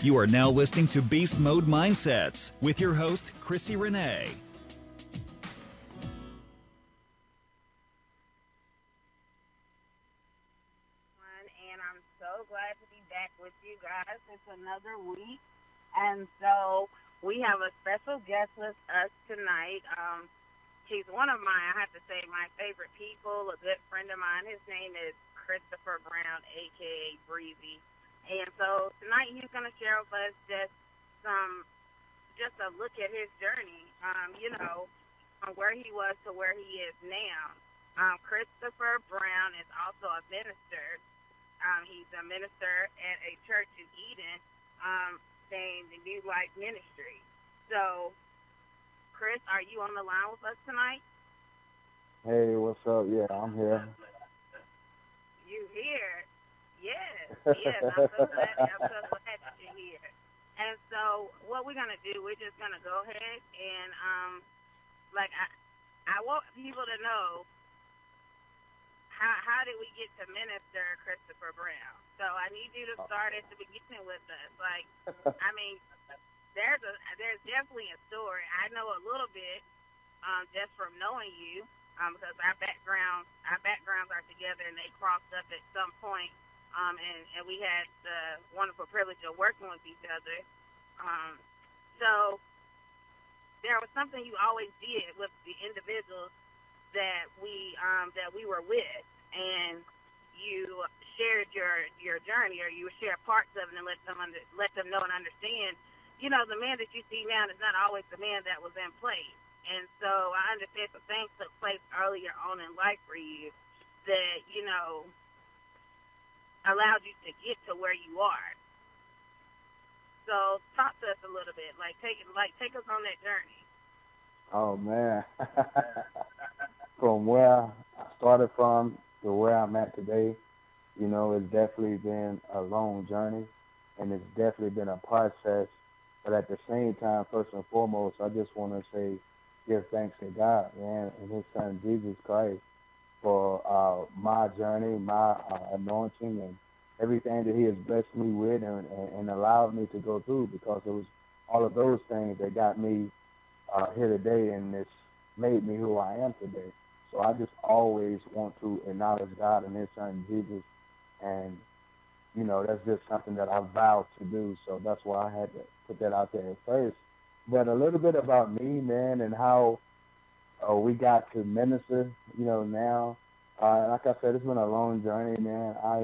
You are now listening to Beast Mode Mindsets with your host, Chrissy Renee. And I'm so glad to be back with you guys. It's another week. And so we have a special guest with us tonight. He's one of my favorite people, a good friend of mine. His name is Christopher Brown, a.k.a. Breezy. And so tonight he's going to share with us just a look at his journey, from where he was to where he is now. Christopher Brown is also a minister. He's a minister at a church in Eden named the New Life Ministry. So, Chris, are you on the line with us tonight? Hey, what's up? Yeah, I'm here. You here? Yes. I'm so glad that you're here. And so what we're going to do, we're just going to go ahead and, I want people to know how did we get to Minister Christopher Brown? So I need you to start at the beginning with us. There's definitely a story. I know a little bit just from knowing you because our backgrounds are together and they crossed up at some point. And we had the wonderful privilege of working with each other. So there was something you always did with the individuals that we were with, and you shared your journey, or you shared parts of it and let them know and understand. The man that you see now is not always the man that was in place. And so I understand some things took place earlier on in life for you that allowed you to get to where you are. So talk to us a little bit. Take us on that journey. Oh man. From where I started from to where I'm at today, it's definitely been a long journey, and it's definitely been a process. But at the same time, first and foremost, I just want to say, give thanks to God, man, and His Son Jesus Christ for my journey, my anointing, and everything that He has blessed me with and allowed me to go through, because it was all of those things that got me here today, and it's made me who I am today. So I just always want to acknowledge God and His Son Jesus, and that's just something that I vowed to do. So that's why I had to put that out there at first. But a little bit about me, man, and how we got to minister, now. Like I said, it's been a long journey, man. I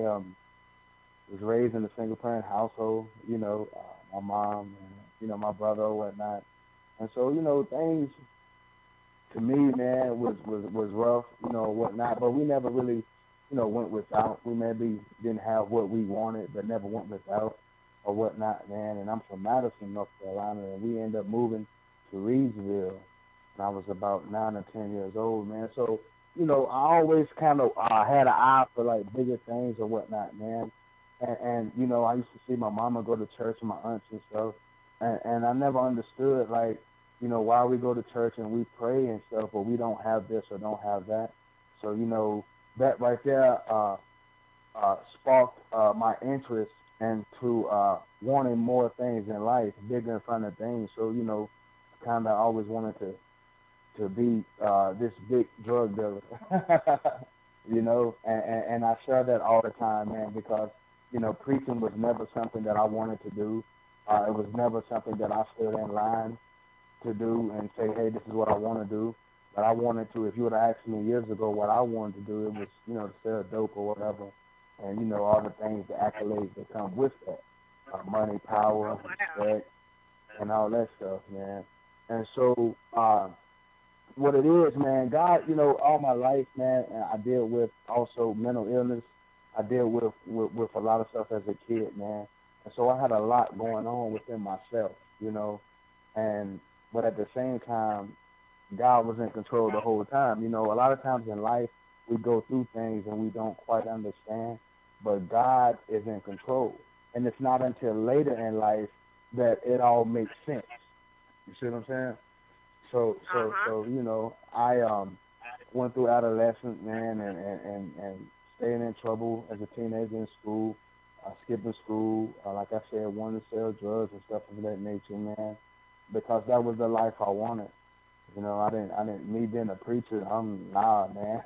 was raised in a single-parent household, my mom and, my brother or whatnot. And so, things to me, man, was rough, whatnot. But we never really, went without. We maybe didn't have what we wanted, but never went without or whatnot, man. And I'm from Madison, North Carolina, and we ended up moving to Reedsville. And I was about 9 or 10 years old, man. So, I always kind of had an eye for, bigger things or whatnot, man. And I used to see my mama go to church and my aunts and stuff. And I never understood, why we go to church and we pray and stuff, but we don't have this or don't have that. So, that right there sparked my interest into wanting more things in life, bigger in front of things. So, kind of always wanted to be this big drug dealer, and I share that all the time, man, because, preaching was never something that I wanted to do. It was never something that I stood in line to do and say, hey, this is what I want to do. But I wanted to, if you would have asked me years ago what I wanted to do, it was, to sell dope or whatever. And, all the things, the accolades that come with that. Money, power, respect, and all that stuff, man. And so what it is, man, God, all my life, man, I deal with also mental illness. I deal with a lot of stuff as a kid, man. And so I had a lot going on within myself, but at the same time, God was in control the whole time. A lot of times in life, we go through things and we don't quite understand, but God is in control. And it's not until later in life that it all makes sense. You see what I'm saying? So I went through adolescence, man, and staying in trouble as a teenager in school. skipping school, like I said, wanted to sell drugs and stuff of that nature, man, because that was the life I wanted. You know, me being a preacher, nah, man.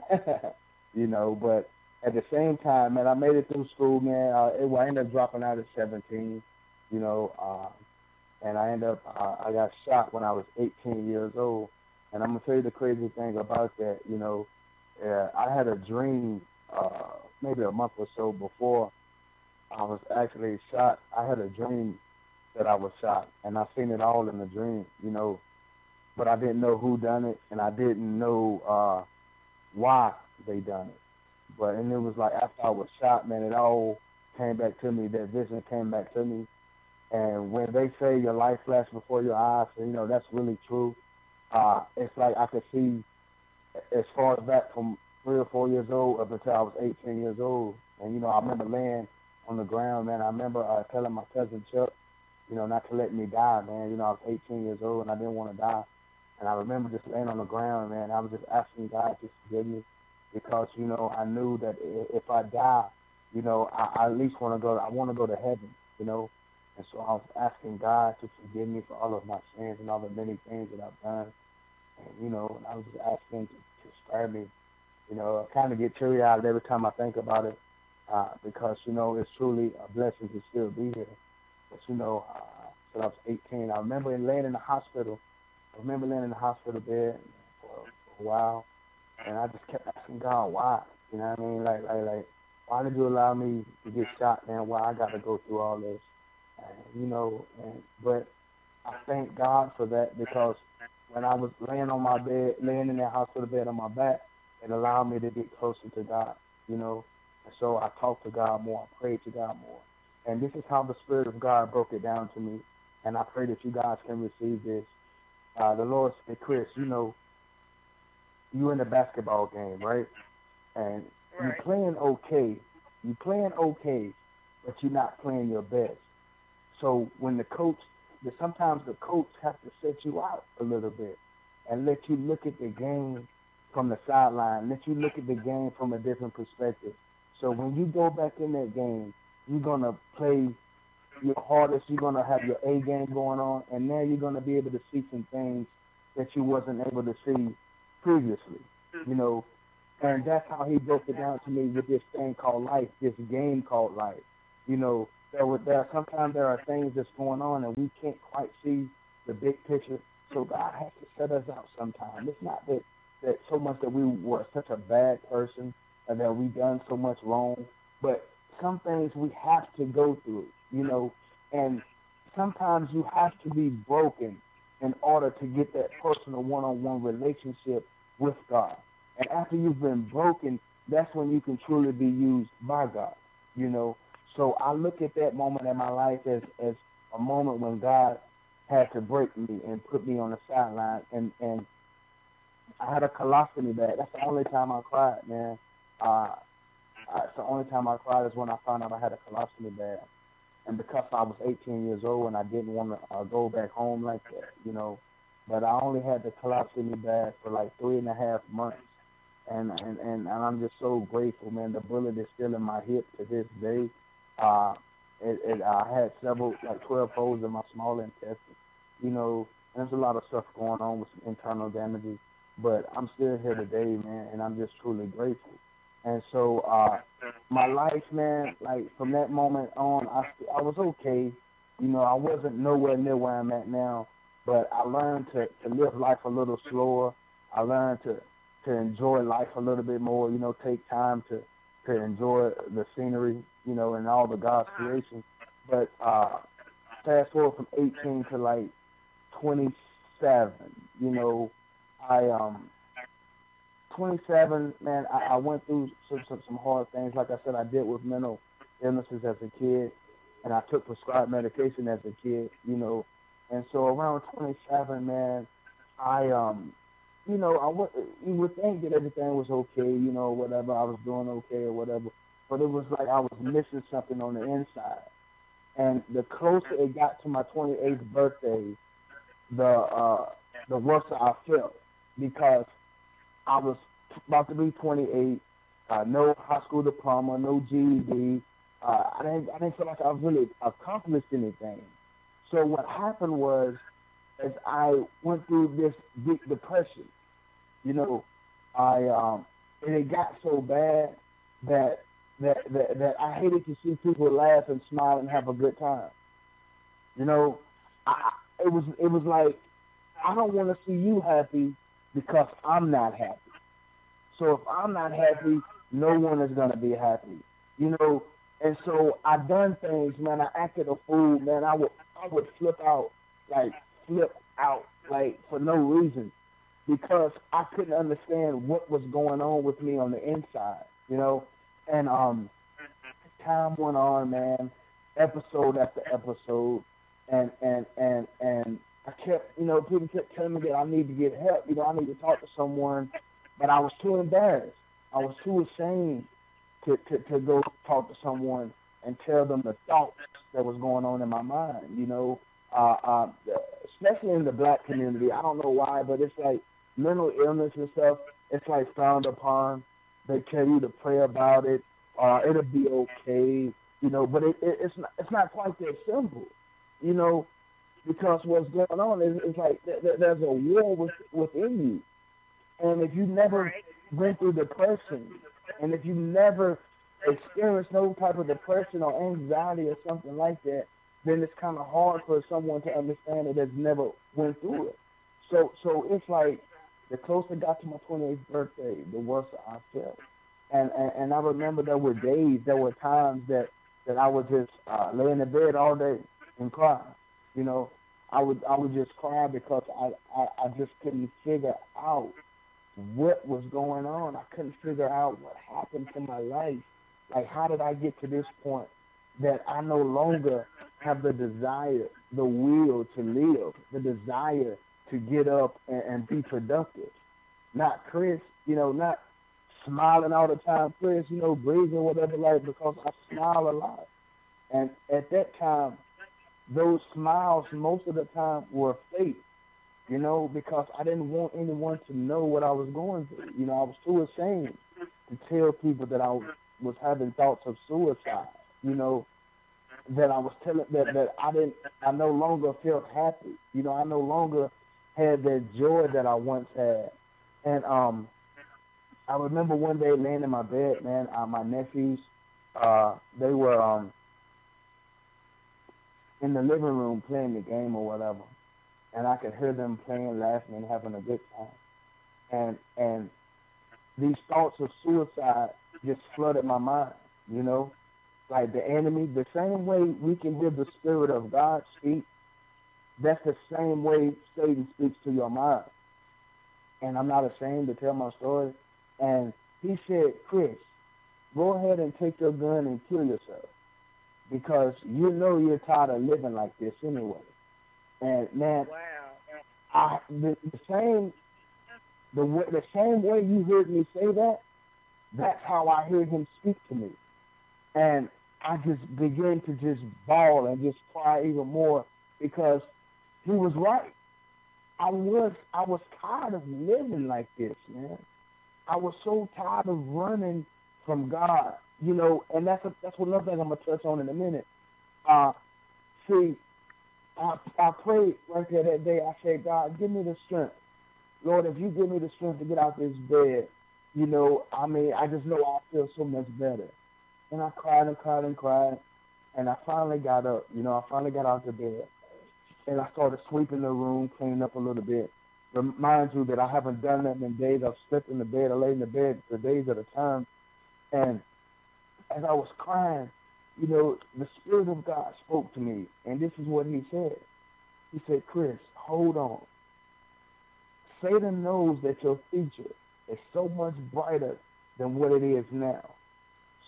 You know, but at the same time, man, I made it through school, man. I ended up dropping out at 17, you know, and I got shot when I was 18 years old. And I'm going to tell you the crazy thing about that, you know, I had a dream maybe a month or so before I was actually shot. I had a dream that I was shot, and I seen it all in the dream, you know, but I didn't know who done it, and I didn't know why they done it. And it was like after I was shot, man, it all came back to me. That vision came back to me. And when they say your life flashed before your eyes, you know, that's really true. It's like I could see as far back from 3 or 4 years old up until I was 18 years old. And, you know, I remember laying on the ground, man. I remember telling my cousin Chuck, you know, not to let me die, man. You know, I was 18 years old and I didn't want to die. And I remember just laying on the ground, man. I was just asking God to forgive me because, you know, I knew that if I die, you know, I at least want to go to heaven, you know. And so I was asking God to forgive me for all of my sins and all the many things that I've done. And, you know, I was just asking to spare me. You know, I kind of get teary-eyed every time I think about it because, you know, it's truly a blessing to still be here. But, you know, till I was 18, I remember laying in the hospital. I remember laying in the hospital bed for a while, and I just kept asking God, why? You know what I mean? Like, why did you allow me to get shot, man? Why I got to go through all this? You know, but I thank God for that because when I was laying on my bed, laying in that hospital bed on my back, it allowed me to get closer to God, you know. And so I talked to God more, I prayed to God more. And this is how the Spirit of God broke it down to me. And I pray that you guys can receive this. The Lord said, Chris, you know, you in the basketball game, right? And you're playing okay. You're playing okay, but you're not playing your best. So when sometimes the coach has to set you out a little bit and let you look at the game from the sideline, let you look at the game from a different perspective. So when you go back in that game, you're going to play your hardest, you're going to have your A game going on, and now you're going to be able to see some things that you wasn't able to see previously, you know. And that's how he broke it down to me with this thing called life, this game called life, you know. Sometimes there are things that's going on and we can't quite see the big picture. So God has to set us out sometimes. It's not that so much that we were such a bad person and that we done so much wrong, but some things we have to go through, you know, and sometimes you have to be broken in order to get that personal one-on-one relationship with God. And after you've been broken, that's when you can truly be used by God, you know. So I look at that moment in my life as a moment when God had to break me and put me on the sideline. And I had a colostomy bag. That's the only time I cried, man. It's the only time I cried is when I found out I had a colostomy bag. And because I was 18 years old and I didn't want to go back home like that, you know. But I only had the colostomy bag for like 3.5 months. And I'm just so grateful, man. The bullet is still in my hip to this day. I had several, like 12 holes in my small intestine, you know, and there's a lot of stuff going on with some internal damages, but I'm still here today, man, and I'm just truly grateful. And so my life, man, like from that moment on, I was okay. You know, I wasn't nowhere near where I'm at now, but I learned to live life a little slower. I learned to enjoy life a little bit more, you know, take time to enjoy the scenery, you know, and all the God's creation. But fast forward from 18 to like 27, you know, 27, man, I went through some hard things. Like I said, I dealt with mental illnesses as a kid, and I took prescribed medication as a kid, you know. And so around 27, man, you know, you would think that everything was okay, you know, whatever, I was doing okay or whatever, but it was like I was missing something on the inside. And the closer it got to my 28th birthday, the worse I felt, because I was about to be 28, no high school diploma, no GED, I didn't feel like I really accomplished anything. So what happened was, as I went through this deep depression, you know, and it got so bad that that I hated to see people laugh and smile and have a good time. You know, it was like, I don't want to see you happy because I'm not happy. So if I'm not happy, no one is gonna be happy. You know, and so I done things, man. I acted a fool, man. I would flip out like for no reason because I couldn't understand what was going on with me on the inside. You know, and time went on, man, episode after episode, and I kept, you know, people kept telling me that I need to get help, you know, I need to talk to someone, but I was too embarrassed. I was too ashamed to go talk to someone and tell them the thoughts that was going on in my mind, you know, especially in the black community. I don't know why, but it's like mental illness and stuff, it's like frowned upon. They tell you to pray about it, it'll be okay, you know, but it's not quite that simple, you know, because what's going on is like there's a war within you. And if you never went through depression, and if you never experienced no type of depression or anxiety or something like that, then it's kind of hard for someone to understand it that's never went through it. So it's like the closer I got to my 28th birthday, the worse I felt. And I remember there were days, there were times that I would just lay in the bed all day and cry. You know, I would just cry because I just couldn't figure out what was going on. I couldn't figure out what happened to my life. Like, how did I get to this point that I no longer have the desire, the will to live, the desire to get up and be productive? Not Chris, you know, not smiling all the time, Chris, you know, breathing whatever, like, because I smile a lot. And at that time, those smiles most of the time were fake, you know, because I didn't want anyone to know what I was going through. You know, I was too ashamed to tell people that I was having thoughts of suicide, you know, that I was telling that I no longer felt happy. You know, I no longer had that joy that I once had. And I remember one day laying in my bed, man, my nephews, they were in the living room playing the game or whatever, and I could hear them playing, laughing, and having a good time. And these thoughts of suicide just flooded my mind, you know, like the enemy, the same way we can hear the Spirit of God speak, that's the same way Satan speaks to your mind. And I'm not ashamed to tell my story. And he said, Chris, go ahead and take your gun and kill yourself, because you know you're tired of living like this anyway. And man, the same way you heard me say that, that's how I heard him speak to me. And I just began to just bawl and just cry even more, because he was right. I was tired of living like this, man. I was so tired of running from God, you know, and that's another thing I'm gonna touch on in a minute. See, I prayed right there that day. I said, God, give me the strength, Lord. If you give me the strength to get out this bed, you know, I mean, I just know I'll feel so much better. And I cried and cried and cried, and I finally got up. You know, I finally got out the bed, and I started sweeping the room, cleaning up a little bit. Remind you that I haven't done that in days. I've slept in the bed, I laid in the bed for days at a time. And as I was crying, you know, the Spirit of God spoke to me, and this is what he said. He said, Chris, hold on. Satan knows that your future is so much brighter than what it is now.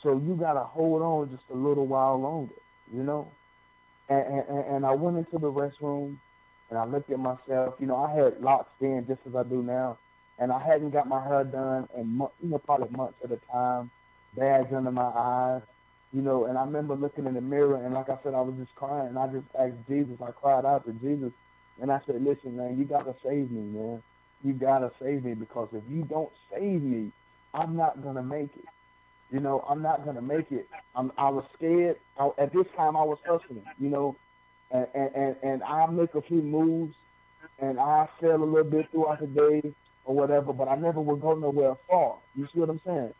So you got to hold on just a little while longer, you know. And I went into the restroom, and I looked at myself. You know, I had locks then just as I do now, and I hadn't got my hair done in, you know, probably months at a time, bags under my eyes, you know. And I remember looking in the mirror, and like I said, I was just crying. And I just asked Jesus. I cried out to Jesus, and I said, listen, man, you got to save me, man. You got to save me, because if you don't save me, I'm not going to make it. You know, I'm not going to make it. I was scared. At this time, I was hustling, you know, and I'll make a few moves, and I fail a little bit throughout the day or whatever, but I never would go nowhere far. You see what I'm saying?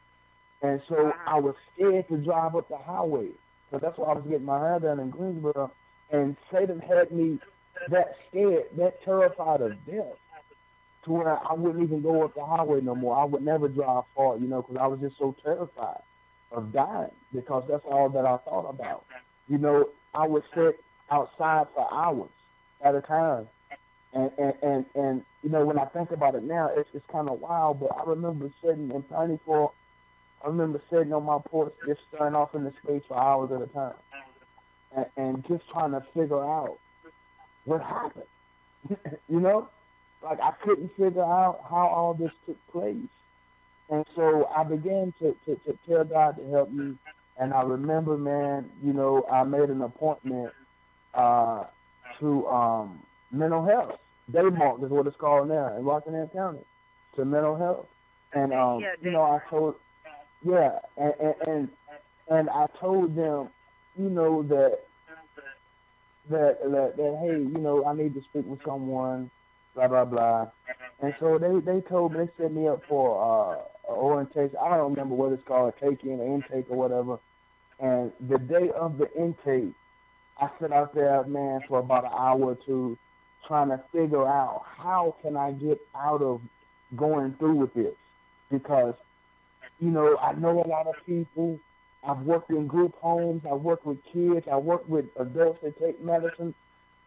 And so I was scared to drive up the highway. So that's why I was getting my hair done in Greensboro. And Satan had me that scared, that terrified of death, to where I wouldn't even go up the highway no more. I would never drive far, you know, because I was just so terrified of dying, because that's all that I thought about. You know, I would sit outside for hours at a time. And you know, when I think about it now, it's kind of wild, but I remember sitting in Piney Fork. I remember sitting on my porch just staring off into space for hours at a time, and just trying to figure out what happened. You know, like I couldn't figure out how all this took place. And so I began to tell God to help me. And I remember, man, you know, I made an appointment to mental health. Daymark is what it's called now in Rockingham County, to mental health. And you know, I told, yeah, and I told them, you know, that hey, you know, I need to speak with someone, blah blah blah. And so they told me, they set me up for orientation. I don't remember what it's called, a take-in, or intake, or whatever. And the day of the intake, I sat out there, man, for about an hour or two, trying to figure out how can I get out of going through with this. Because, you know, I know a lot of people. I've worked in group homes. I've worked with kids. I work with adults that take medicine.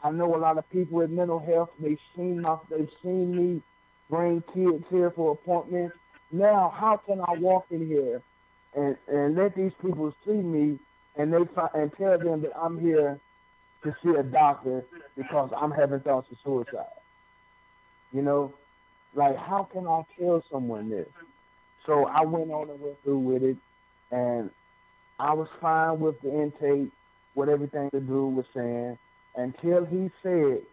I know a lot of people with mental health. They've seen me bring kids here for appointments. Now, how can I walk in here and let these people see me and tell them that I'm here to see a doctor because I'm having thoughts of suicide? You know, like, how can I tell someone this? So I went on and went through with it, and I was fine with the intake, what everything the dude was saying, until he said,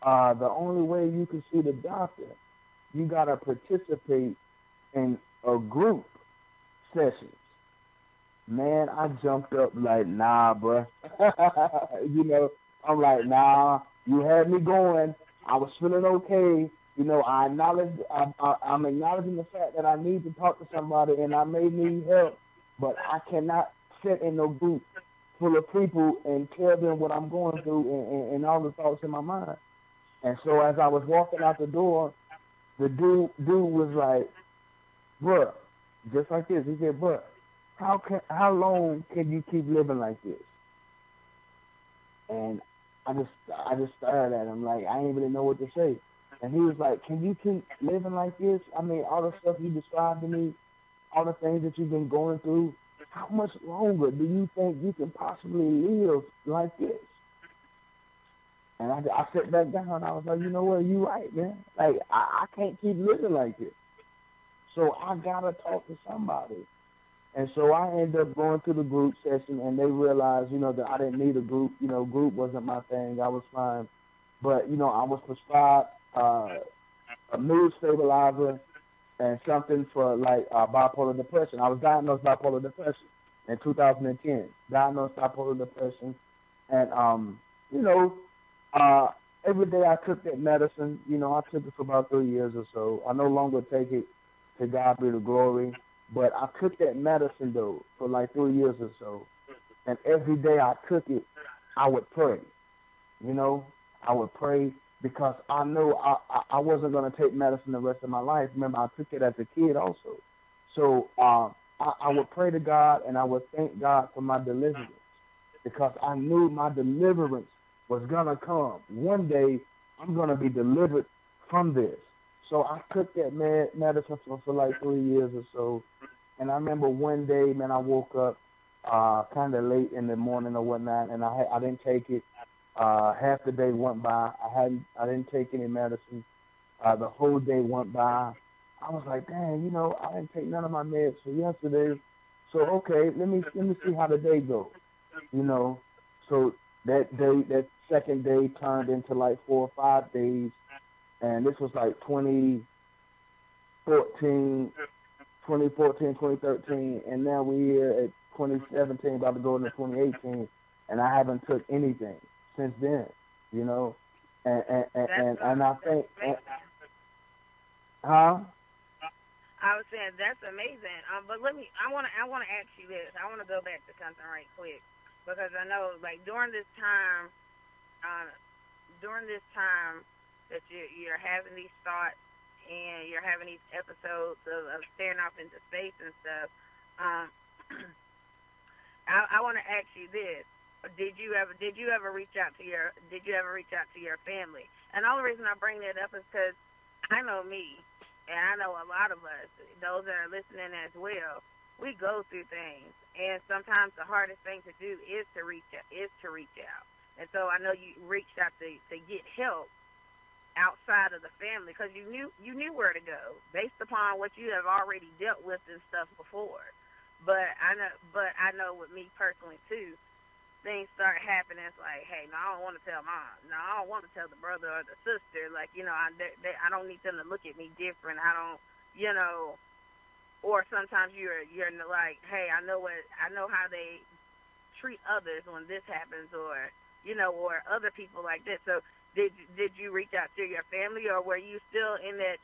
the only way you can see the doctor, you got to participate in a group sessions. Man, I jumped up like, nah, bruh. You know, I'm like, nah, you had me going. I was feeling okay. You know, I'm acknowledging the fact that I need to talk to somebody and I may need help, but I cannot sit in no group full of people and tell them what I'm going through and all the thoughts in my mind. And so as I was walking out the door, the dude was like, bruh, just like this. He said, bruh, how long can you keep living like this? And I just stared at him like I didn't really know what to say. And he was like, can you keep living like this? I mean, all the stuff you described to me, all the things that you've been going through, how much longer do you think you can possibly live like this? And I sat back down and I was like, you know what, you right, man. Like, I can't keep living like this. So I got to talk to somebody. And so I ended up going to the group session, and they realized, you know, that I didn't need a group. You know, group wasn't my thing. I was fine. But, you know, I was prescribed a mood stabilizer and something for, like, bipolar depression. I was diagnosed bipolar depression in 2010. Diagnosed bipolar depression. And, you know, every day I took that medicine. You know, I took it for about 3 years or so. I no longer take it. To God be the glory. But I took that medicine, though, for like 3 years or so. And every day I took it, I would pray. You know, I would pray because I know I wasn't going to take medicine the rest of my life. Remember, I took it as a kid also. So I would pray to God, and I would thank God for my deliverance because I knew my deliverance was going to come. One day, I'm going to be delivered from this. So I took that medicine for like 3 years or so. And I remember one day, man, I woke up kind of late in the morning or whatnot, and I didn't take it. Half the day went by. I didn't take any medicine. The whole day went by. I was like, dang, you know, I didn't take none of my meds for yesterday. So okay, let me see how the day goes. You know, so that second day turned into like 4 or 5 days. And this was like 2014, 2014, 2013, and now we're here at 2017, about to go into 2018, and I haven't took anything since then, you know. And I think, huh? I was saying that's amazing. But I want to ask you this. I want to go back to something right quick because I know, like during this time that you're having these thoughts and you're having these episodes of staring off into space and stuff. I want to ask you this. Did you ever reach out to your family? And the only reason I bring that up is because I know me, and I know a lot of us, those that are listening as well. We go through things, and sometimes the hardest thing to do is to reach out. And so I know you reached out to get help outside of the family because you knew where to go based upon what you have already dealt with and stuff before. But I know with me personally too. Things start happening. It's like, hey, no, I don't want to tell mom. No, I don't want to tell the brother or the sister. Like, you know, I don't need them to look at me different. I don't, you know. Or sometimes you're like, hey, I know how they treat others when this happens, or you know, or other people like this. So did you reach out to your family, or were you still in that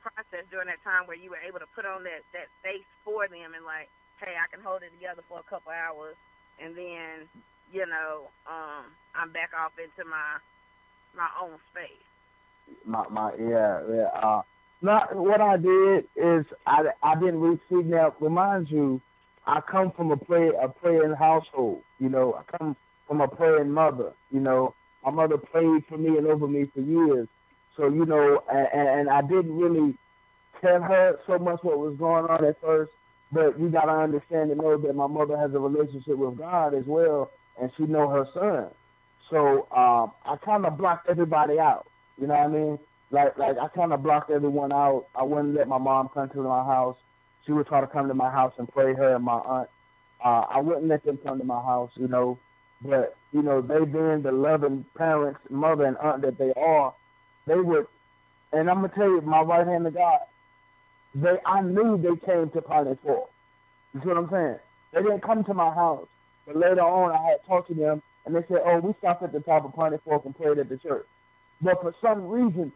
process during that time where you were able to put on that face for them and like, hey, I can hold it together for a couple hours, and then you know, I'm back off into my own space. What I did is I didn't receive. Now, remind you, I come from a praying household. You know, I come from a praying mother. You know, my mother prayed for me and over me for years. So you know, and I didn't really tell her so much what was going on at first. But you gotta understand and know that my mother has a relationship with God as well. And she know her son, so I kind of blocked everybody out. You know what I mean? Like I kind of blocked everyone out. I wouldn't let my mom come to my house. She would try to come to my house and pray, her and my aunt. I wouldn't let them come to my house, you know. But you know, they being the loving parents, mother and aunt that they are, they would. And I'm gonna tell you, my right hand of God, I knew they came to Pioneer Fork. You see what I'm saying? They didn't come to my house. But later on, I had talked to them, and they said, oh, we stopped at the top of Pioneer Fork and prayed at the church. But for some reason,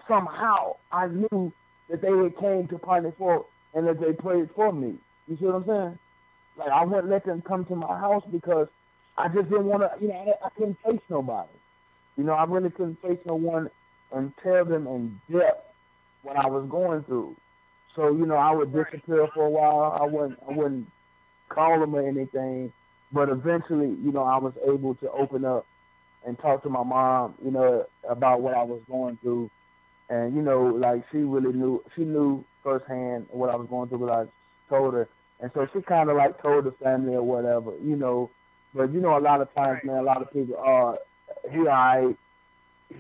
somehow, I knew that they had came to Pioneer Fork and that they prayed for me. You see what I'm saying? Like, I wouldn't let them come to my house because I just didn't want to, you know, I couldn't face nobody. You know, I really couldn't face no one and tell them in depth what I was going through. So, you know, I would disappear for a while. I wouldn't call them or anything. But eventually, you know, I was able to open up and talk to my mom, you know, about what I was going through. And, you know, like she knew firsthand what I was going through, what I told her. And so she kind of like told the family or whatever, you know. But, you know, a lot of times, man, a lot of people are, he all right,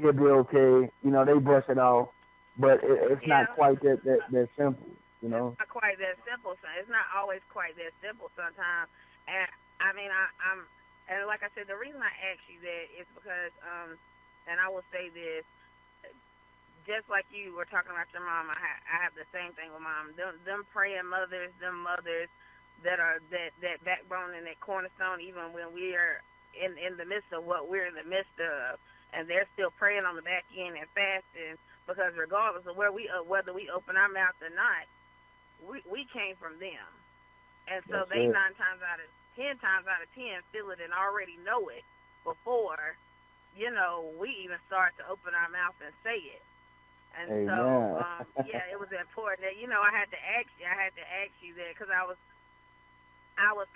he'll be okay. You know, they brush it off. But it's not quite that simple, you know. It's not quite that simple. It's not always quite that simple sometimes. And I mean, and like I said, the reason I asked you that is because, and I will say this, just like you were talking about your mom, I have the same thing with mom. Them praying mothers, them mothers that are that backbone and that cornerstone, even when we are in the midst of what we're in the midst of, and they're still praying on the back end and fasting, because regardless of whether we open our mouth or not, we came from them. And so That's they it. 9 times out of 10 feel it and already know it before, you know, we even start to open our mouth and say it. And Amen. so, yeah, it was important that, you know, I had to ask you that because I was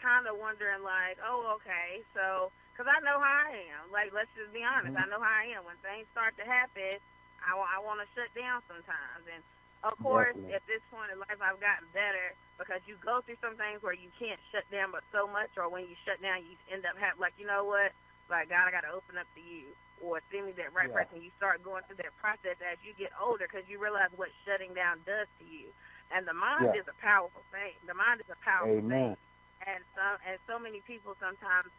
kind of wondering, like, oh, okay, so, because I know how I am. Like, let's just be honest. I know how I am. When things start to happen, I want to shut down sometimes. And, of course, Definitely. at this point in life, I've gotten better because you go through some things where you can't shut down but so much, or when you shut down, you end up having, like, you know what, like, God, I got to open up to you, or send me that right person. You start going through that process as you get older because you realize what shutting down does to you. And the mind is a powerful thing. The mind is a powerful thing. And so many people sometimes,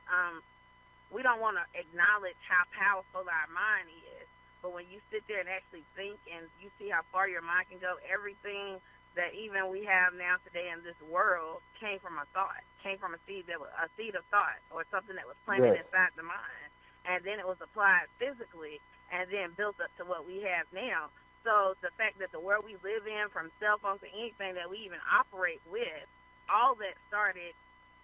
we don't want to acknowledge how powerful our mind is. But when you sit there and actually think and you see how far your mind can go, everything that even we have now today in this world came from a thought, came from a seed of thought, or something that was planted inside the mind, and then it was applied physically, and then built up to what we have now. So the fact that the world we live in, from cell phones to anything that we even operate with, all that started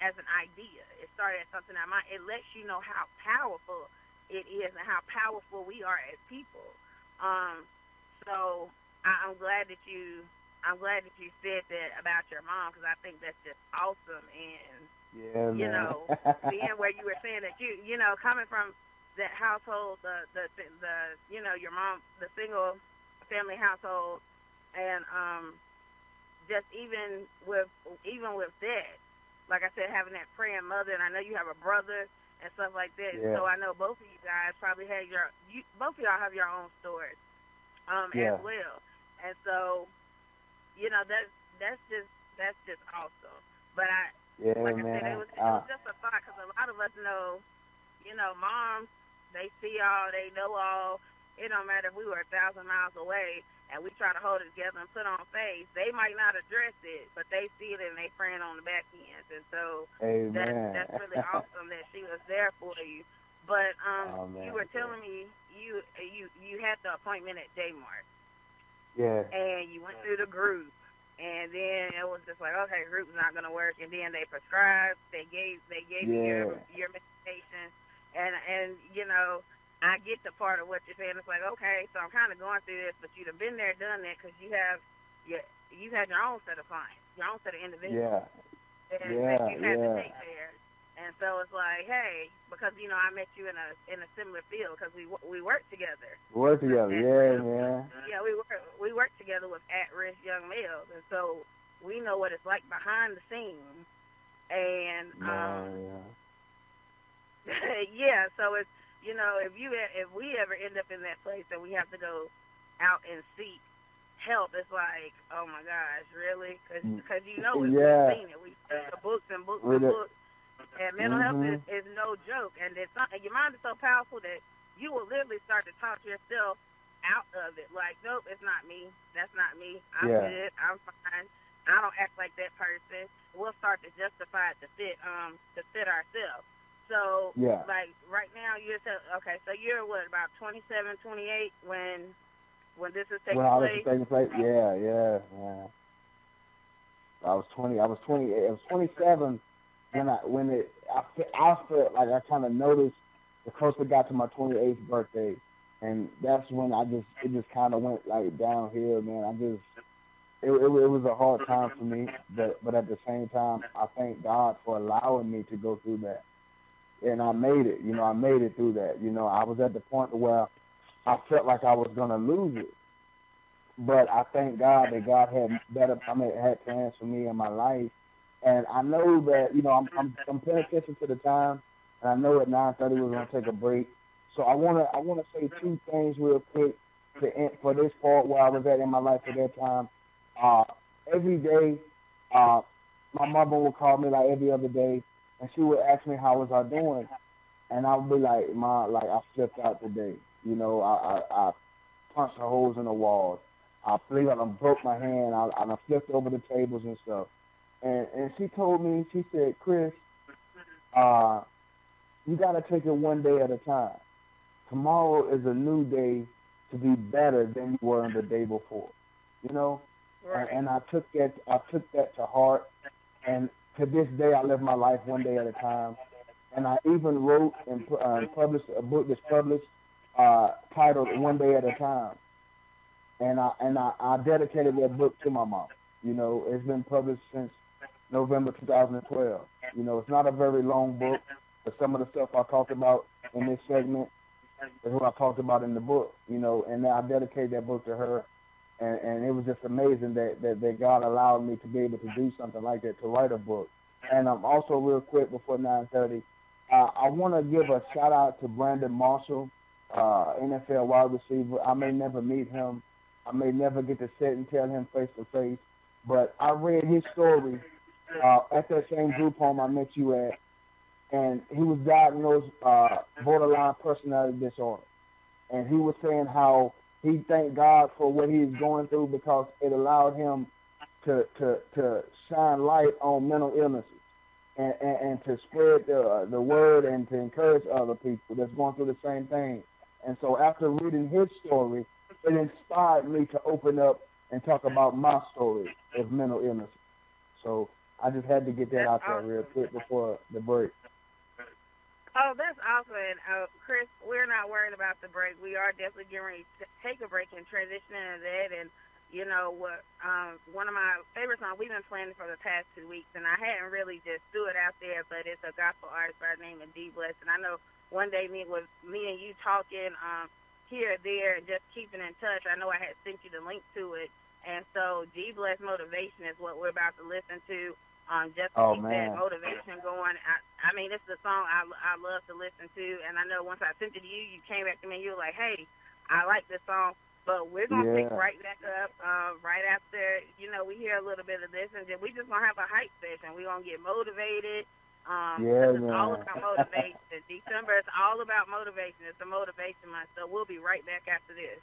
as an idea. It started as something that it lets you know how powerful it is and how powerful we are as people. So I'm glad that you said that about your mom, because I think that's just awesome. And you know, being where you were saying that you know, coming from that household, the you know, your mom, the single family household, and just even with that, like I said, having that praying mother, and I know you have a brother and stuff like that. So I know both of you guys probably had both of y'all have your own stories as well. And so, you know, that's just awesome. But like I said, it was just a thought, because a lot of us know, you know, moms, they see all, they know all. It don't matter if we were 1,000 miles away and we try to hold it together and put on face. They might not address it, but they see it and they praying on the back end. And so that's really awesome that she was there for you. But you were telling me you had the appointment at J-Mart. Yeah. And you went through the group, and then it was just like, okay, group's not gonna work. And then they prescribed, they gave you your medication, and you know, I get the part of what you're saying. It's like, okay, so I'm kind of going through this, but you'd have been there, done that, because you had your own set of clients, your own set of individuals that you had to take care. And so it's like, hey, because you know I met you in a similar field, because we work together. Yeah, we work together with at-risk young males, and so we know what it's like behind the scenes. And so it's, you know, if we ever end up in that place and we have to go out and seek help, it's like, oh my gosh, really? Because you know we've seen it. We've seen the books and books and books. And mental health is no joke. And your mind is so powerful that you will literally start to talk yourself out of it. Like, nope, it's not me. That's not me. I'm good. I'm fine. I don't act like that person. We'll start to justify it to fit ourselves. So, like, right now, okay, so you're what, about 27, 28 when this is taking place? When all this is taking place? Yeah. I was 20. I was 28. I was 27 I felt like I kind of noticed the closer it got to my 28th birthday, and that's when it just kind of went like downhill, man. It was a hard time for me, but at the same time, I thank God for allowing me to go through that. And I made it, you know, I made it through that. You know, I was at the point where I felt like I was going to lose it. But I thank God that God had plans for me in my life. And I know that, you know, I'm paying attention to the time, and I know at 9:30 we're going to take a break. So I want to say two things real quick for this part where I was at in my life at that time. Every day, my mother would call me like every other day, and she would ask me how was I doing, and I would be like, Ma, like I flipped out today. You know, I punched holes in the walls. I believe I broke my hand. I flipped over the tables and stuff. And she told me, she said, Chris, you got to take it one day at a time. Tomorrow is a new day to be better than you were the day before. You know? Right. And I took that to heart. And to this day, I live my life one day at a time. And I even wrote and published a book that's published titled One Day at a Time. And I dedicated that book to my mom. You know, it's been published since November 2012. You know, it's not a very long book, but some of the stuff I talked about in this segment is what I talked about in the book, you know, and I dedicated that book to her, and it was just amazing that God allowed me to be able to do something like that, to write a book. And also real quick before 9:30, I want to give a shout out to Brandon Marshall, NFL wide receiver. I may never meet him. I may never get to sit and tell him face to face, but I read his story at that same group home I met you at, and he was diagnosed borderline personality disorder. And he was saying how he thanked God for what he was going through because it allowed him to shine light on mental illnesses and to spread the word and to encourage other people that's going through the same thing. And so after reading his story, it inspired me to open up and talk about my story of mental illness. So I just had to get that out there real quick before the break. Oh, that's awesome. And, Chris, we're not worried about the break. We are definitely getting ready to take a break and transition into that. And, you know, what? One of my favorite songs, we've been playing for the past 2 weeks, and I hadn't really just threw it out there, but it's a gospel artist by the name of D Bless. And I know one day me and you talking here or there and just keeping in touch, I know I had sent you the link to it. And so D Bless Motivation is what we're about to listen to. Just to keep that motivation going. I mean, this is a song I love to listen to, and I know once I sent it to you, you came back to me and you were like, hey, I like this song, but we're going to pick right back up right after, you know, we hear a little bit of this, and then we just going to have a hype session. We're going to get motivated. It's all about motivation. December is all about motivation. It's a motivation month, so we'll be right back after this.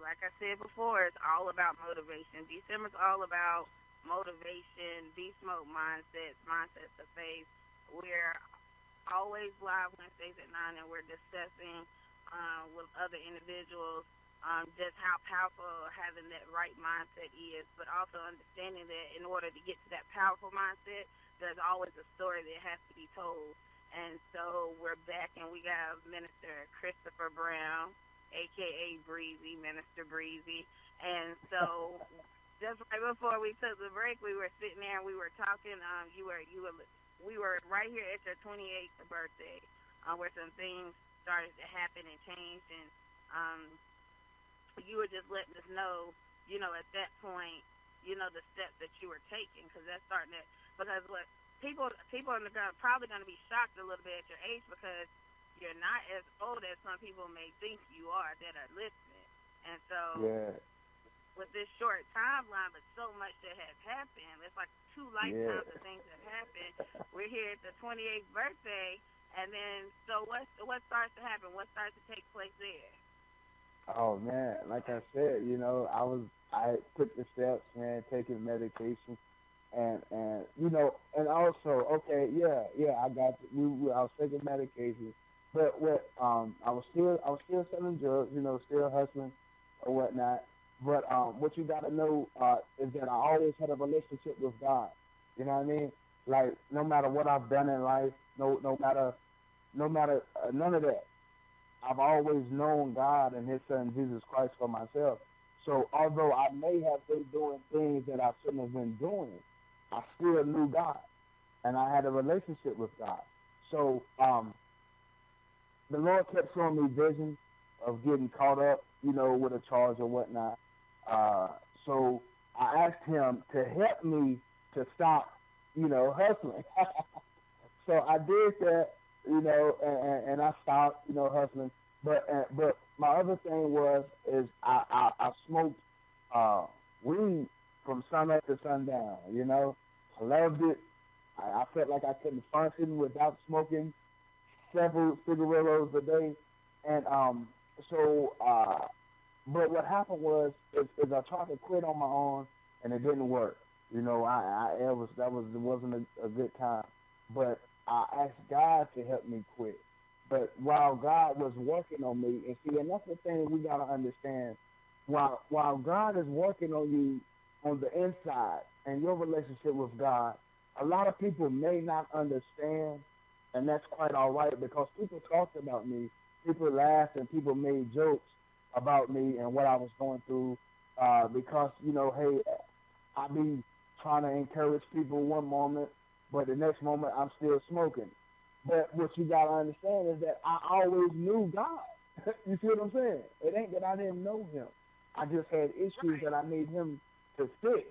Like I said before, it's all about motivation. December's all about motivation, beast mode mindsets, mindsets of faith. We're always live Wednesdays at 9, and we're discussing with other individuals just how powerful having that right mindset is, but also understanding that in order to get to that powerful mindset, there's always a story that has to be told. And so we're back, and we got Minister Christopher Brown, a.k.a. Breezy, Minister Breezy. And so just right before we took the break, we were sitting there and we were talking. We were right here at your 28th birthday, where some things started to happen and change, and you were just letting us know, you know, at that point, you know, the steps that you were taking, because that's starting to, because what people in the crowd probably going to be shocked a little bit at your age, because you're not as old as some people may think you are that are listening. And so Yeah. with this short timeline, but so much that has happened, it's like 2 lifetimes of things that happened. We're here at the 28th birthday, and then so what starts to happen? What starts to take place there? Oh man, like I said, I took the steps, man, taking medication, and and also, okay, yeah, I got I was taking medication, but I was still selling drugs, still hustling or whatnot. But what you got to know is that I always had a relationship with God. You know what I mean? Like no matter what I've done in life, no matter none of that. I've always known God and His Son Jesus Christ for myself. So although I may have been doing things that I shouldn't have been doing, I still knew God, and I had a relationship with God. So the Lord kept showing me visions of getting caught up, with a charge or whatnot. So I asked Him to help me to stop, hustling. So I did that, and I stopped, hustling. But my other thing is I smoked weed from sun up to sundown. I loved it. I felt like I couldn't function without smoking several cigarillos a day, and but what happened is I tried to quit on my own, and it didn't work. It wasn't a good time, but I asked God to help me quit. But while God was working on me, and that's the thing we gotta understand. While God is working on you on the inside and your relationship with God, a lot of people may not understand, and that's quite all right because people talked about me, people laughed, and people made jokes about me and what I was going through because, hey, I be trying to encourage people one moment, but the next moment I'm still smoking. But what you got to understand is that I always knew God. You see what I'm saying? It ain't that I didn't know Him. I just had issues that I need Him to fix.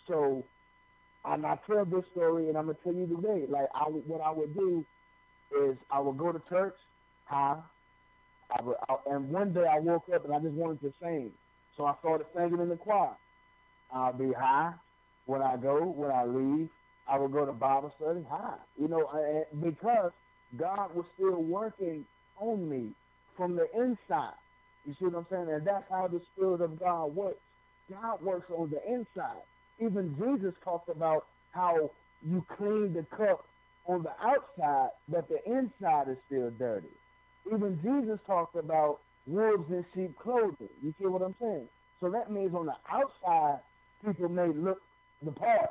So, and I tell this story, and I'm going to tell you today, what I would do is I would go to church high, and one day I woke up and I just wanted to sing. So I started singing in the choir. I'll be high when I leave. I would go to Bible study high. Because God was still working on me from the inside. You see what I'm saying? And that's how the Spirit of God works. God works on the inside. Even Jesus talked about how you clean the cup on the outside, but the inside is still dirty. Even Jesus talked about wolves in sheep clothing. You see what I'm saying? So that means on the outside, people may look the part,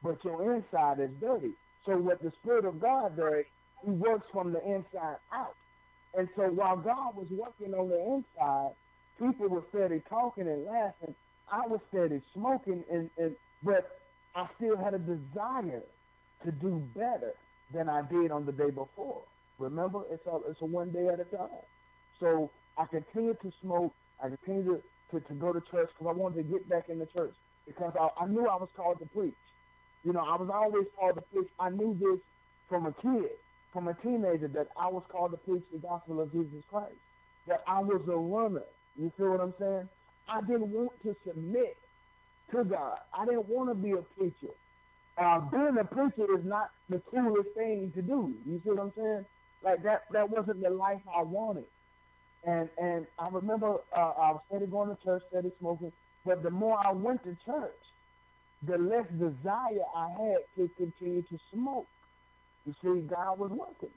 but your inside is dirty. So what the Spirit of God does, He works from the inside out. And so while God was working on the inside, people were steady talking and laughing. I was steady smoking, but I still had a desire to do better than I did on the day before. Remember, it's a one day at a time. So I continued to smoke. I continued to go to church because I wanted to get back in the church because I knew I was called to preach. I was always called to preach. I knew this from a kid, from a teenager, that I was called to preach the gospel of Jesus Christ, that I was a runner. You feel what I'm saying? I didn't want to submit to God. I didn't want to be a preacher. Being a preacher is not the coolest thing to do. You see what I'm saying? Like that wasn't the life I wanted. And I remember I was steady going to church, steady smoking, but the more I went to church, the less desire I had to continue to smoke. You see, God was working.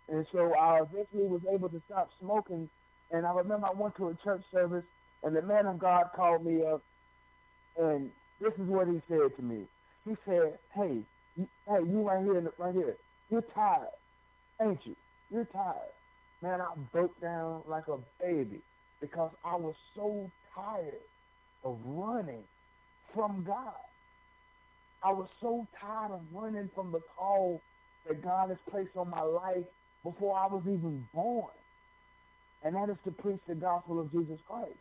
And so I eventually was able to stop smoking. And I remember I went to a church service, and the man of God called me up, and this is what he said to me. He said, hey, you right here. You're tired, ain't you? You're tired. Man, I broke down like a baby because I was so tired of running from God. I was so tired of running from the call that God has placed on my life before I was even born. And that is to preach the gospel of Jesus Christ.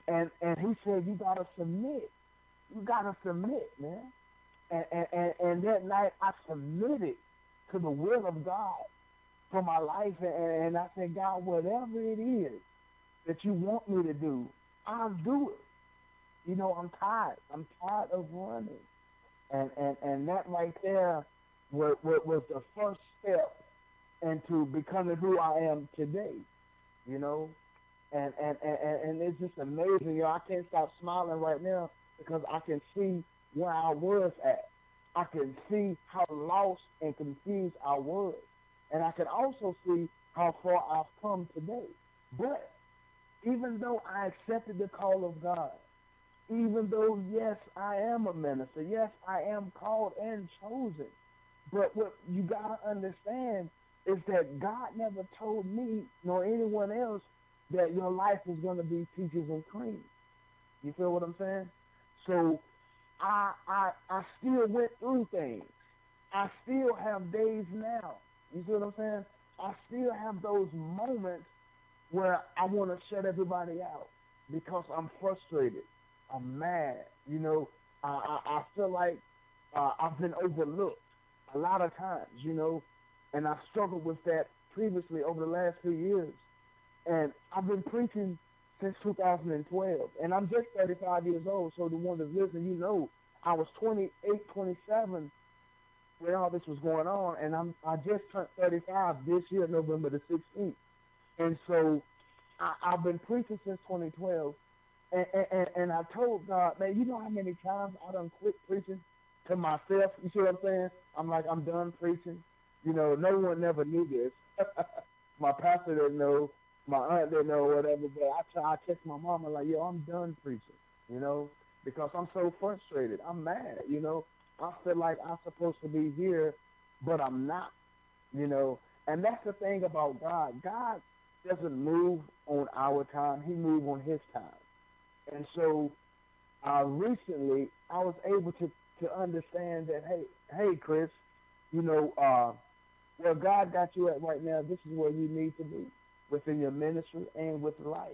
And he said, you got to submit. You got to submit, man. And that night I submitted to the will of God. for my life, and I said, God, whatever it is that you want me to do, I'll do it. You know, I'm tired. I'm tired of running. And that right there was the first step into becoming who I am today, you know. And it's just amazing. You know, I can't stop smiling right now because I can see where I was at. I can see how lost and confused I was. And I can also see how far I've come today. But even though I accepted the call of God, even though, yes, I am a minister, yes, I am called and chosen, but what you got to understand is that God never told me nor anyone else that your life is going to be peaches and cream. You feel what I'm saying? So I still went through things. I still have days now. You see what I'm saying? I still have those moments where I want to shut everybody out because I'm frustrated. I'm mad. You know, I feel like I've been overlooked a lot of times, you know, and I've struggled with that previously over the last few years. And I've been preaching since 2012, and I'm just 35 years old, so the one that's listening, you know, I was 28, 27 when all this was going on, and I just turned 35 this year, November the 16th. And so I've been preaching since 2012, and I told God, man, you know how many times I done quit preaching to myself? You see what I'm saying? I'm like, I'm done preaching. You know, no one never knew this. My pastor didn't know. My aunt didn't know, whatever, but I text my mama like, yo, I'm done preaching, you know, because I'm so frustrated. I'm mad, you know. I feel like I'm supposed to be here, but I'm not, you know. And that's the thing about God. God doesn't move on our time. He moves on his time. And so recently I was able to understand that, hey, Chris, you know, where God got you at right now, this is where you need to be within your ministry and with life.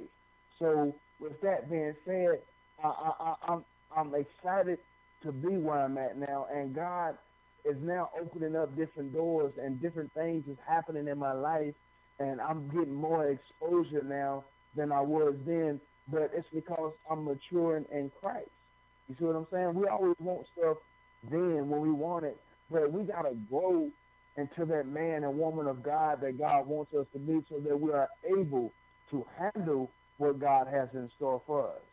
So with that being said, I'm excited to be where I'm at now, and God is now opening up different doors and different things is happening in my life, and I'm getting more exposure now than I was then, but it's because I'm maturing in Christ. You see what I'm saying? We always want stuff then when we want it, but we got to grow into that man and woman of God that God wants us to be so that we are able to handle what God has in store for us.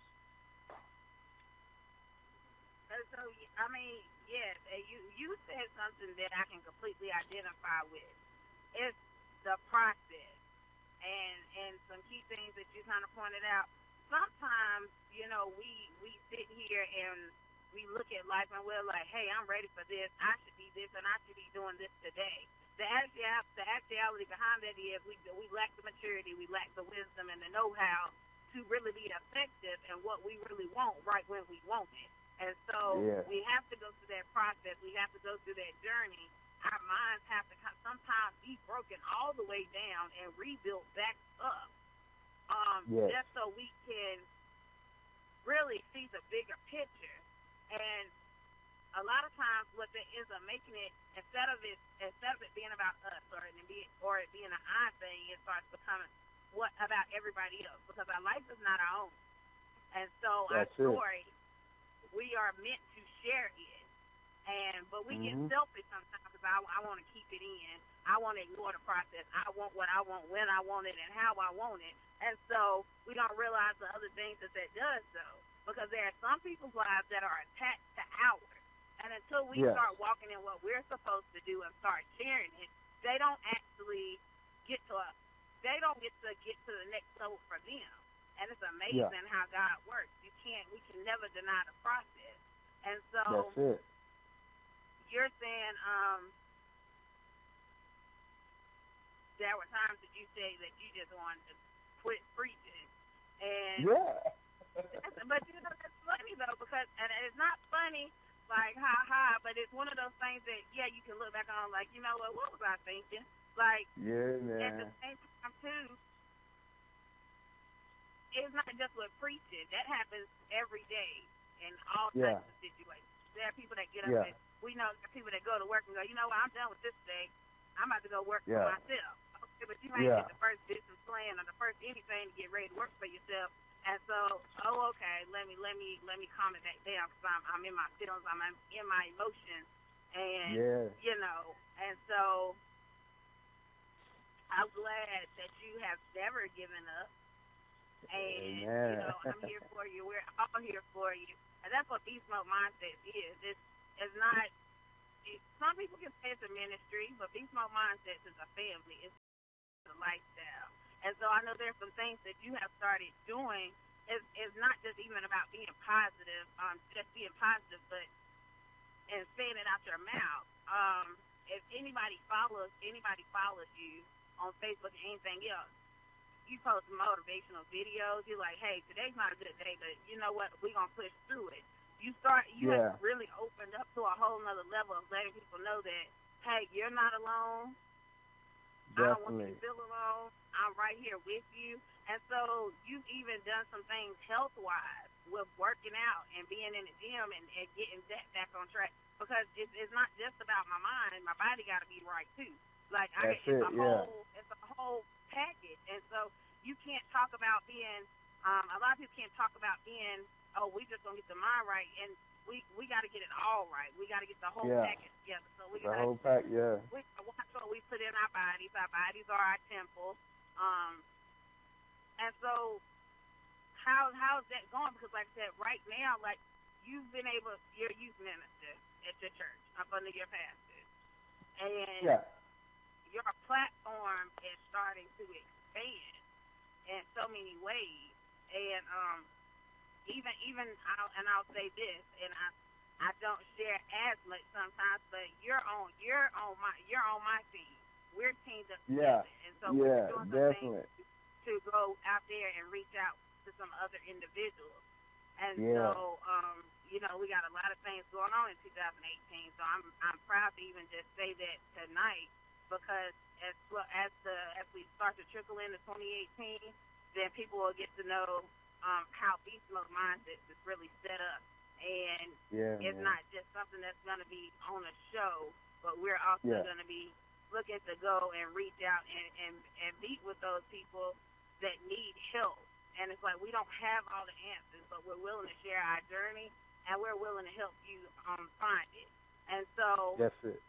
So, I mean, yes, you said something that I can completely identify with. It's the process and some key things that you kind of pointed out. Sometimes, you know, we sit here and we look at life and we're like, hey, I'm ready for this. I should be this and I should be doing this today. The actuality behind that is we lack the maturity, we lack the wisdom and the know-how to really be effective in what we really want right when we want it. And so we have to go through that process. We have to go through that journey. Our minds have to sometimes be broken all the way down and rebuilt back up just so we can really see the bigger picture. And a lot of times what that ends up making it, instead of it being about us or it being an I thing, it starts becoming what about everybody else, because our life is not our own. And so our story, we are meant to share it. But we get selfish sometimes because I want to keep it in. I want to ignore the process. I want what I want, when I want it, and how I want it. And so we don't realize the other things that does, though. Because there are some people's lives that are attached to ours. And until we start walking in what we're supposed to do and start sharing it, they don't actually get to the next level for them. And it's amazing how God works. We can never deny the process. And so that's it. You're saying there were times that you say that you just wanted to quit preaching. And but you know, that's funny though, because and it's not funny like but it's one of those things that you can look back on like, you know what was I thinking? Like at the same time too, it's not just with preaching. That happens every day in all types of situations. There are people that get up and we know there are people that go to work and go, you know what, I'm done with this today. I'm about to go work for myself. but you might get the first business plan or the first anything to get ready to work for yourself. And so, okay, let me calm it back down because I'm in my feelings, I'm in my emotions, and you know, and so I'm glad that you have never given up. And, you know, I'm here for you. We're all here for you. And that's what Beast Mode Mindset is. It's not, some people can say it's a ministry, but Beast Mode Mindset is a family. It's a lifestyle. And so I know there's some things that you have started doing. It's not just even about being positive, just being positive, but and saying it out your mouth. If anybody follows you on Facebook or anything else, you post motivational videos. You're like, hey, today's not a good day, but you know what? We're going to push through it. You have really opened up to a whole nother level of letting people know that, hey, you're not alone. Definitely. I don't want you to feel alone. I'm right here with you. And so you've even done some things health-wise with working out and being in the gym and getting that back on track, because it's not just about my mind. My body got to be right, too. Like, it's a whole package. And so you can't talk about being, a lot of people can't talk about being, we just going to get the mind right. And we got to get it all right. We got to get the whole package together. So we got to watch what we put in our bodies. Our bodies are our temple. And so how's that going? Because like I said, right now, like, you're a youth minister at your church up under your pastor. And your platform is starting to expand in so many ways. And I'll say this, and I don't share as much sometimes, but you're on my team. We're teamed up together, and so we're doing some things to go out there and reach out to some other individuals. And so, you know, we got a lot of things going on in 2018. So I'm proud to even just say that tonight, because as we start to trickle into 2018, then people will get to know how Beast Mode Mindset is really set up. And it's not just something that's going to be on a show, but we're also going to be looking to go and reach out and meet with those people that need help. And it's like we don't have all the answers, but we're willing to share our journey, and we're willing to help you find it. And so that's it.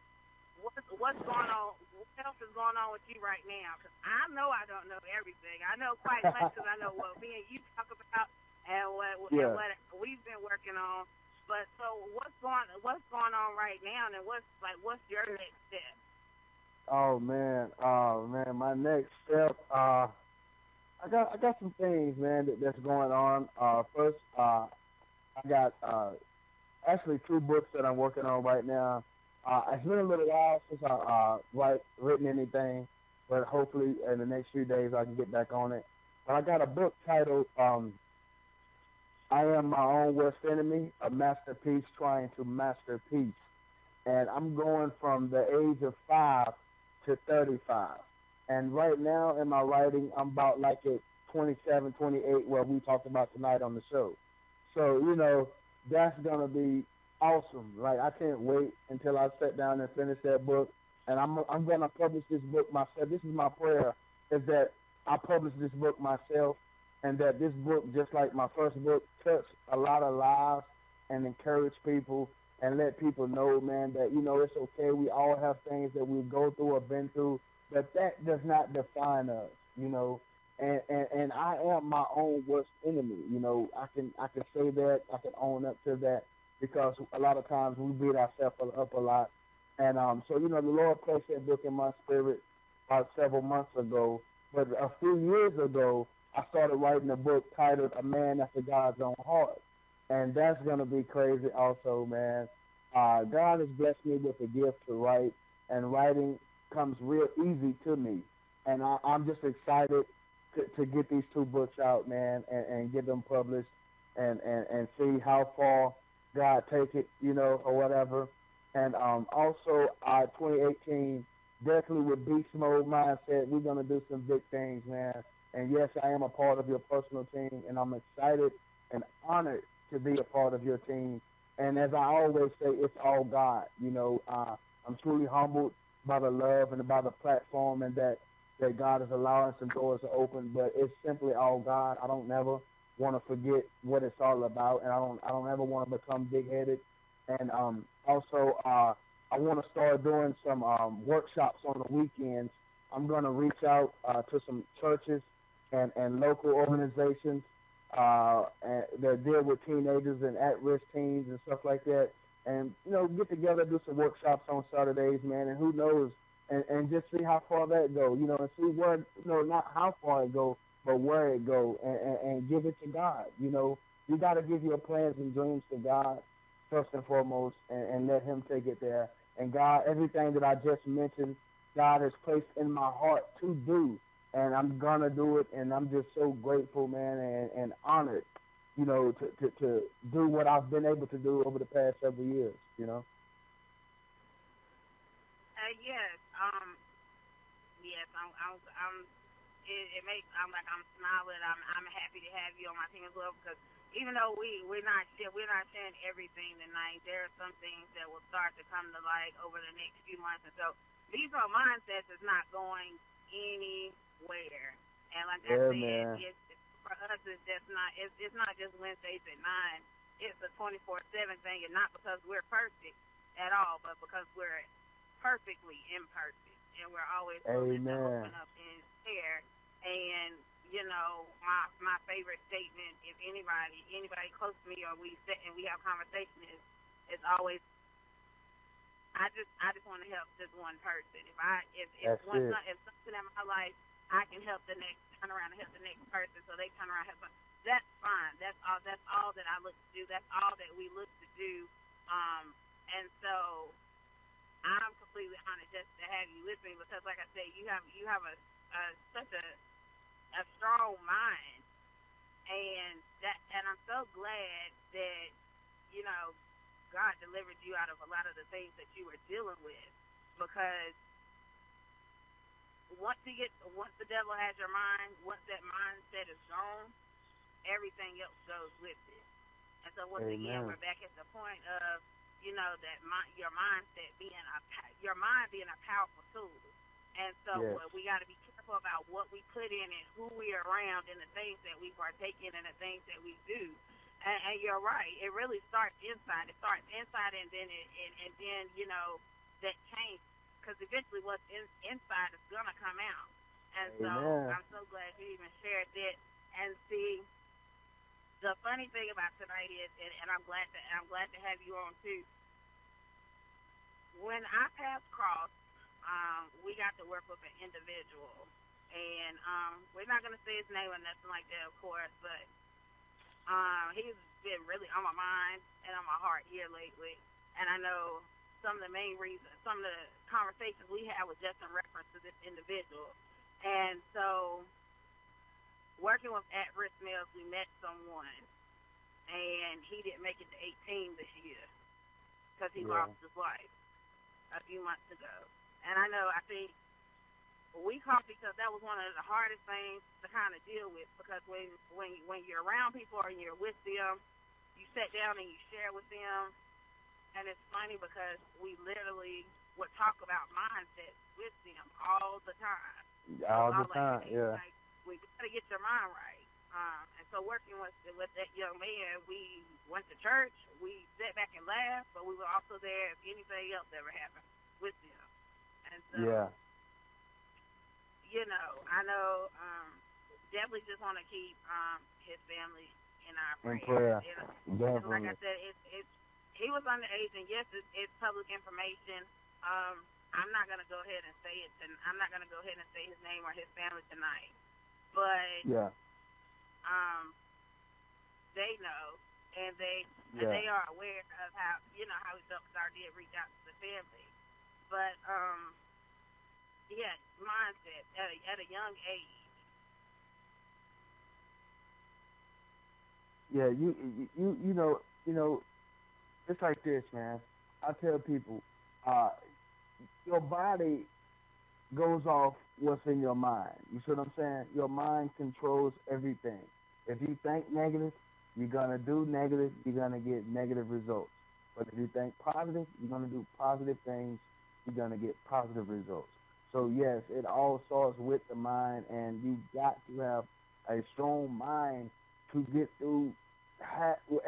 What's going on? What else is going on with you right now? Because I know I don't know everything. I know quite much because I know what me and you talk about and what we've been working on. But so what's going on right now, and what's your next step? Oh man, my next step. I got some things, man, that's going on. First, I got actually 2 books that I'm working on right now. It's been a little while since I written anything, but hopefully in the next few days I can get back on it. But I got a book titled I Am My Own Worst Enemy, A Masterpiece Trying to Master Peace. And I'm going from the age of 5 to 35. And right now in my writing, I'm about like at 27, 28, where we talked about tonight on the show. So, you know, that's going to be awesome. Like, I can't wait until I sit down and finish that book. And I'm going to publish this book myself. This is my prayer, is that I publish this book myself, and that this book, just like my first book, touch a lot of lives and encourage people and let people know, man, that, you know, it's okay. We all have things that we go through or been through, but that does not define us, you know. And I am my own worst enemy, you know. I can say that, I can own up to that, because a lot of times we beat ourselves up a lot. And so, you know, the Lord placed that book in my spirit about several months ago. But a few years ago, I started writing a book titled A Man After God's Own Heart. And that's going to be crazy also, man. God has blessed me with a gift to write, and writing comes real easy to me. And I'm just excited to get these 2 books out, man, and get them published and see how far God take it, you know, or whatever. And also, 2018, definitely with Beast Mode Mindset, we're going to do some big things, man. And yes, I am a part of your personal team, and I'm excited and honored to be a part of your team. And as I always say, it's all God. You know, I'm truly humbled by the love and by the platform, and that that God is allowing some doors to open, but it's simply all God. I don't never want to forget what it's all about, and I don't ever want to become big-headed. And also, I want to start doing some workshops on the weekends. I'm going to reach out to some churches and local organizations that deal with teenagers and at-risk teens and stuff like that, and get together, do some workshops on Saturdays, man. And who knows, and just see how far that go, and see where, not how far it go, but where it go, and give it to God. You got to give your plans and dreams to God first and foremost, and let Him take it there. And God, everything that I just mentioned, God has placed in my heart to do, and I'm gonna do it. And I'm just so grateful, man, and honored, to do what I've been able to do over the past several years. Yes. Yes. I'm smiling. I'm happy to have you on my team as well, because even though we're not sharing everything tonight, there are some things that will start to come to light over the next few months. And so these are mindsets is not going anywhere. And like I said, for us, it's not just Wednesdays at 9. It's a 24/7 thing, and not because we're perfect at all, but because we're perfectly imperfect, and we're always willing to open up and share. And my favorite statement, if anybody close to me or we sit and we have conversation, is always, I just want to help just one person. If something in my life I can help turn around and help the next person, so they turn around and help. That's fine. That's all that I look to do. That's all that we look to do. And so I'm completely honored just to have you with me, because, like I said, you have such a strong mind, and I'm so glad that God delivered you out of a lot of the things that you were dealing with, because once the devil has your mind, once that mindset is gone, everything else goes with it. And so once again, we're back at the point of your mindset being a powerful tool. And so we got to be careful about what we put in and who we are around, and the things that we partake in and the things that we do. And you're right. It really starts inside. It starts inside, and then that change, because eventually what's inside is gonna come out. And so I'm so glad you even shared that. And see, the funny thing about tonight is, and I'm glad to have you on too. When our paths crossed, we got to work with an individual, and we're not going to say his name or nothing like that, of course, but he's been really on my mind and on my heart here lately. And I know some of the main reasons, some of the conversations we had was just in reference to this individual. And so, working with at-risk males, we met someone, and he didn't make it to 18 this year because he lost his life a few months ago. And I think we caught, because that was one of the hardest things to kind of deal with, because when you're around people or you're with them, you sit down and you share with them. And it's funny because we literally would talk about mindsets with them all the time. All the time, yeah. Like, we got to get your mind right. And so working with that young man, we went to church, we sat back and laughed, but we were also there if anything else ever happened with them. And so, I know definitely just want to keep his family in our prayers. Definitely. Like I said, he was underage, and yes, it's public information. I'm not gonna go ahead and say it, and I'm not gonna go ahead and say his name or his family tonight. But they know, and they are aware of how he felt, because I did reach out to the family. But mindset at a young age. Yeah, you know, it's like this, man. I tell people, your body goes off what's in your mind. You see what I'm saying? Your mind controls everything. If you think negative, you're going to do negative, you're going to get negative results. But if you think positive, you're going to do positive things, you're going to get positive results. So yes, it all starts with the mind, and you got to have a strong mind to get through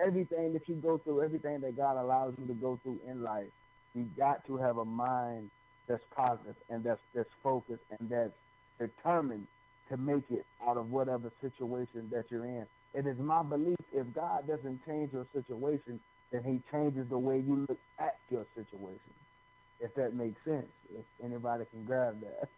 everything that you go through, everything that God allows you to go through in life. You got to have a mind that's positive and that's focused and that's determined to make it out of whatever situation that you're in. It is my belief if God doesn't change your situation, then He changes the way you look at your situation. If that makes sense, if anybody can grab that.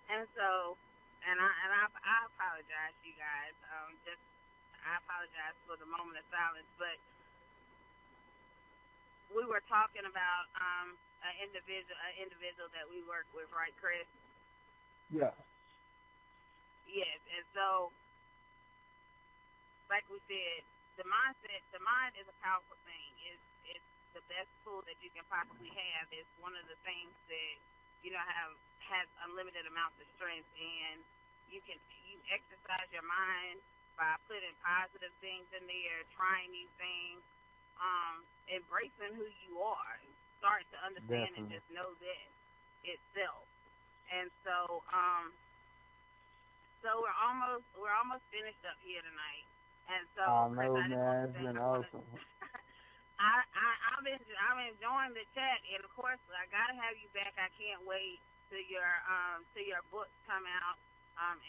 And so, and I apologize, you guys. Just I apologize for the moment of silence, but we were talking about an individual that we work with, right, Chris? Yeah. Yes. And so, like we said, the mind is a powerful thing. It's the best tool that you can possibly have. It's one of the things that has unlimited amounts of strength, and you exercise your mind by putting positive things in there, trying new things, embracing who you are, start to understand and Definitely. just know that itself. And so, we're almost finished up here tonight. And I so, Chris, know, I just want to man. It's say been I want to. awesome. I'm enjoying the chat, and of course I gotta have you back. I can't wait till your books come out,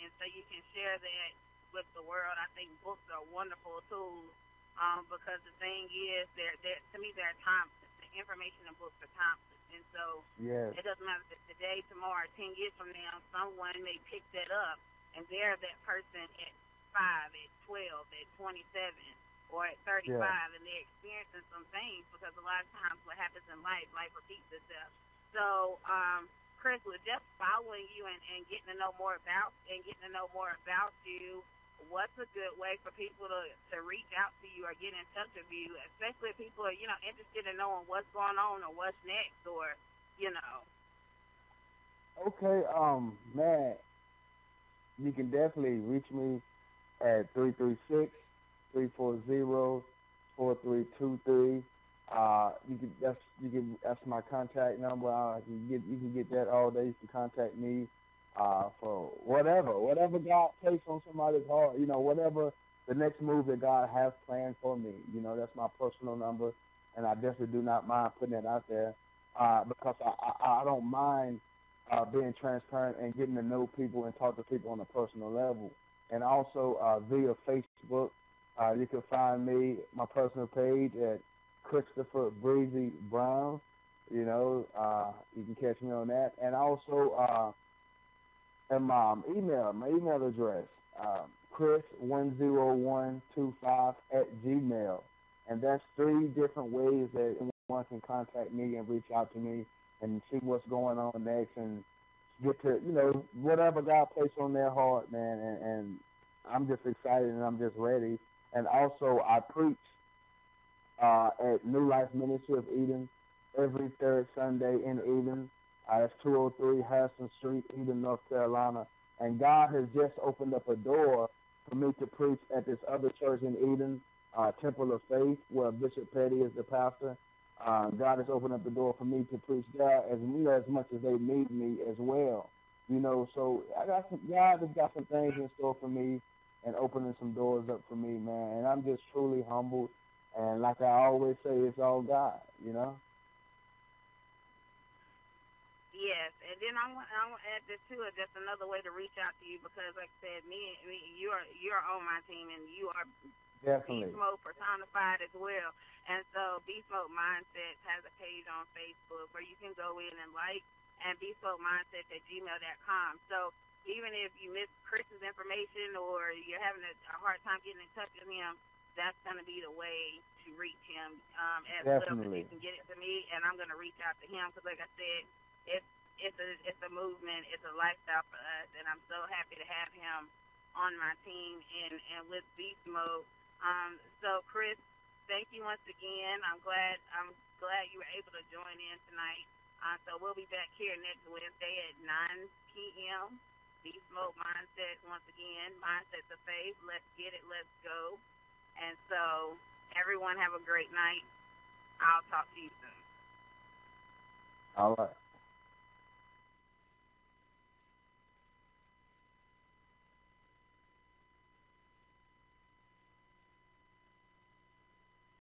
and so you can share that with the world. I think books are wonderful tools, because the thing is, they're to me they're timeless. The information in books are timeless, and so Yes. it doesn't matter if it's today, tomorrow, 10 years from now, someone may pick that up, and they're that person at 5, at 12, at 27, or at 35, Yeah. and they're experiencing some things because a lot of times what happens in life repeats itself. So, Chris, was just following you and getting to know more about you. What's a good way for people to reach out to you or get in touch with you, especially if people are interested in knowing what's going on or what's next, or you know. Okay. Man, you can definitely reach me at 336-340-4323. That's my contact number. You can get that all day. You can contact me for whatever God takes on somebody's heart. Whatever the next move that God has planned for me. That's my personal number, and I definitely do not mind putting it out there because I don't mind being transparent and getting to know people and talk to people on a personal level. And also via Facebook, you can find me, my personal page at Christopher Breezy Brown. You can catch me on that. And also, and my email address, Chris10125 @gmail. And that's 3 different ways that one can contact me and reach out to me and see what's going on next and get to, whatever God placed on their heart, man. And I'm just excited and I'm just ready. And also, I preach at New Life Ministry of Eden every third Sunday in Eden. That's 203 Harrison Street, Eden, North Carolina. And God has just opened up a door for me to preach at this other church in Eden, Temple of Faith, where Bishop Petty is the pastor. God has opened up the door for me to preach there as much as they need me as well. So God has got some things in store for me and opening some doors up for me, man. And I'm just truly humbled. And like I always say, it's all God. Yes, and then I want to add this too, just another way to reach out to you because, like I said, you're on my team, and you are Definitely. Beast Mode personified as well. And so Beast Mode Mindsets has a page on Facebook where you can go in and and beastmodemindset@gmail.com. So even if you miss Chris's information or you're having a hard time getting in touch with him, that's going to be the way to reach him as well. Definitely. You can get it to me, and I'm going to reach out to him because, like I said, it's a movement, it's a lifestyle for us, and I'm so happy to have him on my team and with Beast Mode. So Chris, thank you once again. I'm glad you were able to join in tonight. So we'll be back here next Wednesday at 9 p.m. Beast Mode Mindset once again. Mindset to faith. Let's get it. Let's go. And so everyone have a great night. I'll talk to you soon. All right.